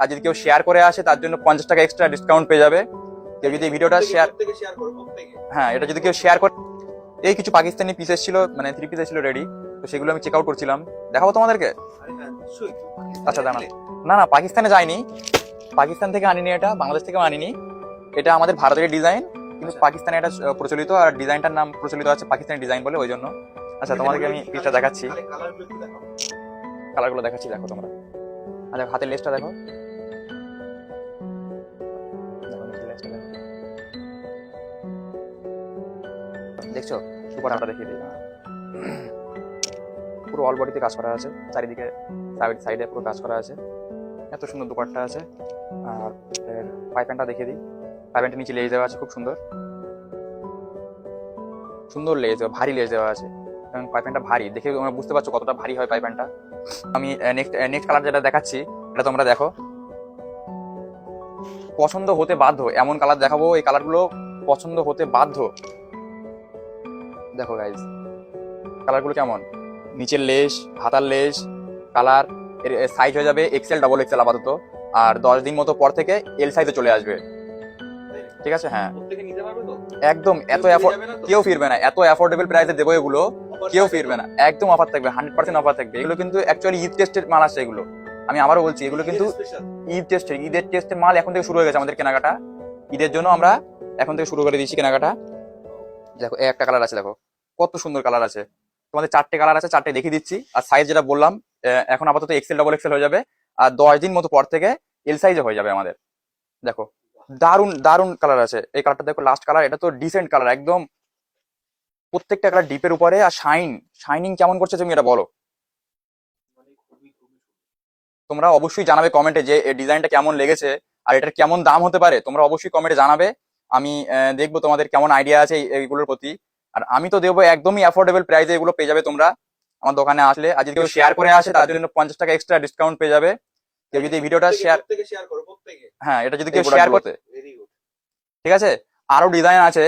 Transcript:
আর যদি কেউ শেয়ার করে আসে তার জন্য 50 টাকা এক্সট্রা ডিসকাউন্ট পেয়ে যাবে। কেউ যদি ভিডিওটা শেয়ার, হ্যাঁ এটা যদি কেউ শেয়ার করে। এই কিছু পাকিস্তানি পিসেস ছিল, মানে 3 পিসেস ছিল রেডি, তো সেগুলো আমি চেক আউট করছিলাম, দেখাবো তোমাদেরকে। আচ্ছা দাঁড়ান, না না পাকিস্তানে যায়নি, পাকিস্তান থেকে আনিনি, এটা বাংলাদেশ থেকেও আনিনি, এটা আমাদের ভারতের ডিজাইন, কিন্তু পাকিস্তানে এটা প্রচলিত, আর ডিজাইনটার নাম প্রচলিত আছে পাকিস্তানি ডিজাইন বলে, ওই জন্য। আচ্ছা তোমাদেরকে আমি পিসটা দেখাচ্ছি, কালারগুলো দেখাচ্ছি, দেখো তোমরা। আচ্ছা হাতের লেসটা দেখো, দেখছো দুপাট্টাটা দেখিয়ে দিই। পুরো অল বডিতে কাজ করা আছে, চারিদিকে সাইডে পুরো কাজ করা আছে, এত সুন্দর দুপাট্টা আছে। আর পাইপ্যান্টটা দেখিয়ে দিই, পাইপ্যান্টের নিচে লেজ দেওয়া আছে, খুব সুন্দর সুন্দর লেজ দেওয়া, ভারী লেজ দেওয়া আছে, এবং পাইপ্যান্টটা ভারী, দেখে তোমরা বুঝতে পারছো কতটা ভারী হয় পাইপ্যান্টটা। আমি নেক্সট কালার যেটা দেখাচ্ছি, এটা তোমরা দেখো, পছন্দ হতে বাধ্য এমন কালার দেখাবো, এই কালারগুলো পছন্দ হতে বাধ্য। দেখো গাইজ কালারগুলো কেমন, নিচের লেস, হাতার লেস, কালার, এর সাইজ হয়ে যাবে এক্সেল ডাবল এক্সেল আপাতত, আর 10 দিন মতো পর থেকে এল সাইজে চলে আসবে, ঠিক আছে? হ্যাঁ একদম, কেউ ফিরবে না, এত অ্যাফোর্ডেবল প্রাইসে দেবো এগুলো, কেউ ফিরবে না, একদম অফার থাকবে, 100% অফার থাকবে। এগুলো কিন্তু অ্যাকচুয়ালি ঈদ টেস্টের মাল আসছে এগুলো, আমি আবারও বলছি, এগুলো কিন্তু ঈদের টেস্টের মাল এখন থেকে শুরু হয়ে গেছে আমাদের কেনাকাটা, ঈদের জন্য আমরা এখন থেকে শুরু করে দিয়েছি কেনাকাটা। দেখো একটা কালার আছে, দেখো কত সুন্দর কালার আছে, তোমাদের 4টে কালার আছে, 4টে দেখিয়ে দিচ্ছি। আর সাইজ যেটা বললাম, এখন আপাতত এক্সেল ডাবল এক্সেল হয়ে যাবে, আর 10 দিন মতো পর থেকে এল সাইজে হয়ে যাবে আমাদের। দেখো দারুন দারুন কালার আছে, এই কালারটা দেখো, লাস্ট কালার, এটা তো ডিসেন্ট কালার একদম, প্রত্যেকটা কালার ডিপের উপরে, আর শাইনিং কেমন করছে তুমি এটা বলো। তোমরা অবশ্যই জানাবে কমেন্টে যে এই ডিজাইনটা কেমন লেগেছে, আর এটার কেমন দাম হতে পারে, তোমরা অবশ্যই কমেন্টে জানাবে। আমি দেখবো তোমাদের কেমন আইডিয়া আছে এইগুলোর প্রতি, আর আমি তো দেবো একদমই অ্যাফোর্ডেবল প্রাইসে, এগুলো পেয়ে যাবে তোমরা আমার দোকানে আসলে। আর যদি কেউ শেয়ার করে আসে তার জন্য 50 টাকা এক্সট্রা ডিসকাউন্ট পেয়ে যাবে। কেউ যদি ভিডিওটা শেয়ার, হ্যাঁ এটা যদি কেউ শেয়ার করতে, ঠিক আছে। আরো ডিজাইন আছে,